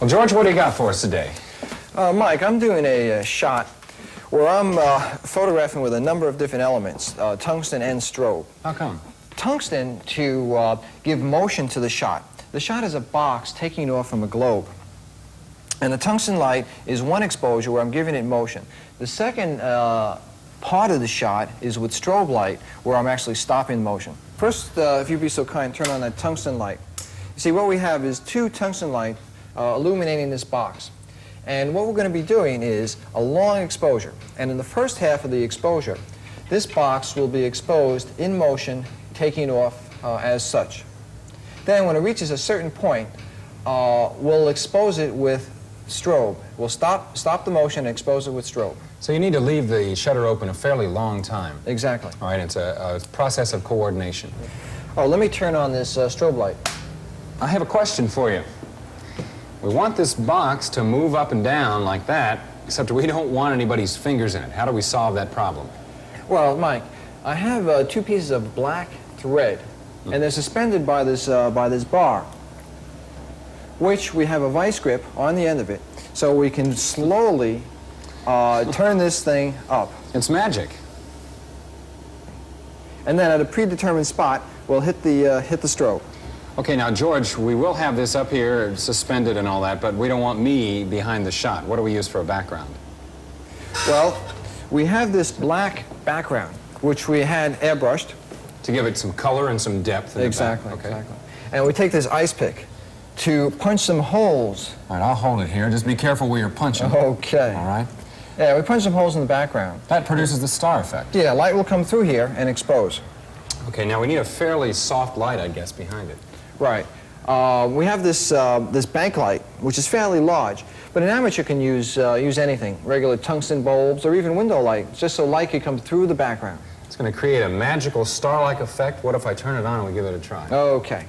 Well, George, what do you got for us today? Mike, I'm doing a shot where I'm photographing with a number of different elements, tungsten and strobe. How come? Tungsten to give motion to the shot. The shot is a box taking off from a globe. And the tungsten light is one exposure where I'm giving it motion. The second part of the shot is with strobe light where I'm actually stopping motion. First, if you'd be so kind, turn on that tungsten light. You see, what we have is two tungsten lights illuminating this box. And what we're going to be doing is a long exposure. And in the first half of the exposure, this box will be exposed in motion, taking off as such. Then when it reaches a certain point, we'll expose it with strobe. We'll stop the motion and expose it with strobe. So you need to leave the shutter open a fairly long time. Exactly. All right, it's a process of coordination. Oh, let me turn on this strobe light. I have a question for you. We want this box to move up and down like that, except we don't want anybody's fingers in it. How do we solve that problem? Well, Mike, I have two pieces of black thread, and they're suspended by this bar, which we have a vice grip on the end of it, so we can slowly turn this thing up. It's magic. And then at a predetermined spot, we'll hit the strobe. Okay, now, George, we will have this up here suspended and all that, but we don't want me behind the shot. What do we use for a background? Well, we have this black background, which we had airbrushed. To give it some color and some depth. Exactly, in the back. Okay. exactly. And we take this ice pick to punch some holes. All right, I'll hold it here. Just be careful where you're punching. Okay. All right. Yeah, we punch some holes in the background. That produces the star effect. Yeah, light will come through here and expose. Okay, now we need a fairly soft light, I guess, behind it. Right. We have this bank light, which is fairly large, but an amateur can use anything, regular tungsten bulbs or even window light, just so light can come through the background. It's going to create a magical star-like effect. What if I turn it on and we give it a try? Okay.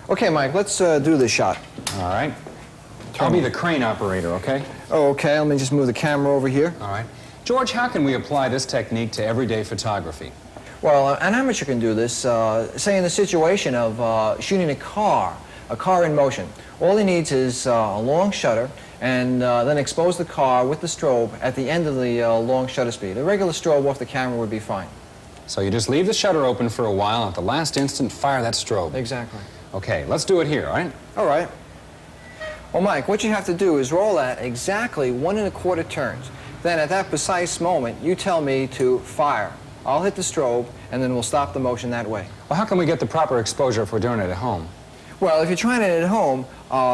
Okay, Mike, let's do this shot. All right. I'll be the crane operator, okay? Okay, let me just move the camera over here. All right. George, how can we apply this technique to everyday photography? Well, an amateur can do this, say in the situation of shooting a car in motion. All he needs is a long shutter and then expose the car with the strobe at the end of the long shutter speed. A regular strobe off the camera would be fine. So you just leave the shutter open for a while, and at the last instant, fire that strobe. Exactly. Okay, let's do it here, all right? All right. Well, Mike, what you have to do is roll at exactly 1 1/4 turns. Then at that precise moment, you tell me to fire. I'll hit the strobe, and then we'll stop the motion that way. Well, how can we get the proper exposure if we're doing it at home? Well, if you're trying it at home,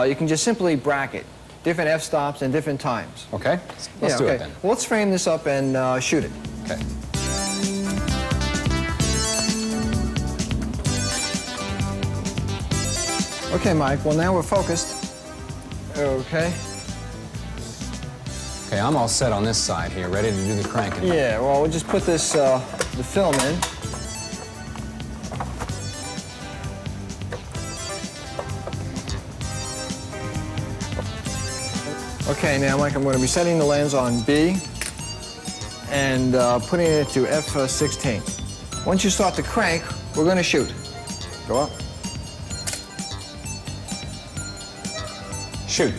you can just simply bracket different f-stops and different times. Okay, let's do it then. Well, let's frame this up and shoot it. Okay. Okay, Mike, well, now we're focused. Okay. Okay, I'm all set on this side here, ready to do the cranking. Yeah, well, we'll just put this, the film in. Okay, now, Mike, I'm going to be setting the lens on B and putting it to f/16. Once you start to crank, we're going to shoot. Go up. Shoot.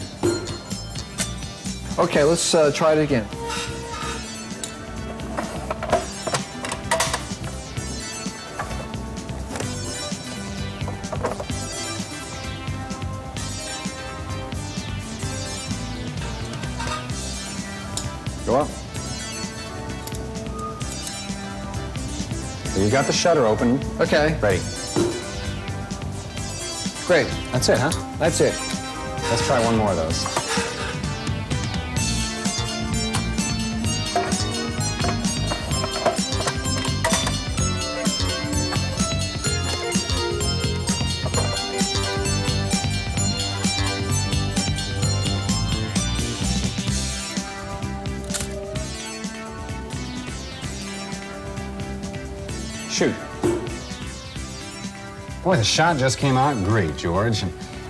Okay, let's try it again. Go up. So you got the shutter open. Okay. Ready. Great. That's it, huh? That's it. Let's try one more of those. Shoot. Boy, the shot just came out great, George.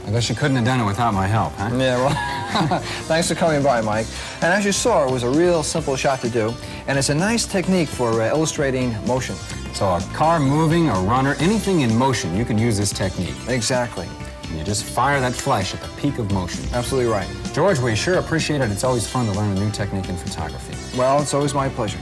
I guess you couldn't have done it without my help, huh? Yeah, well, thanks for coming by, Mike. And as you saw, it was a real simple shot to do, and it's a nice technique for illustrating motion. So a car moving, a runner, anything in motion, you can use this technique. Exactly. Yeah. You just fire that flesh at the peak of motion. Absolutely right. George, we sure appreciate it. It's always fun to learn a new technique in photography. Well, it's always my pleasure.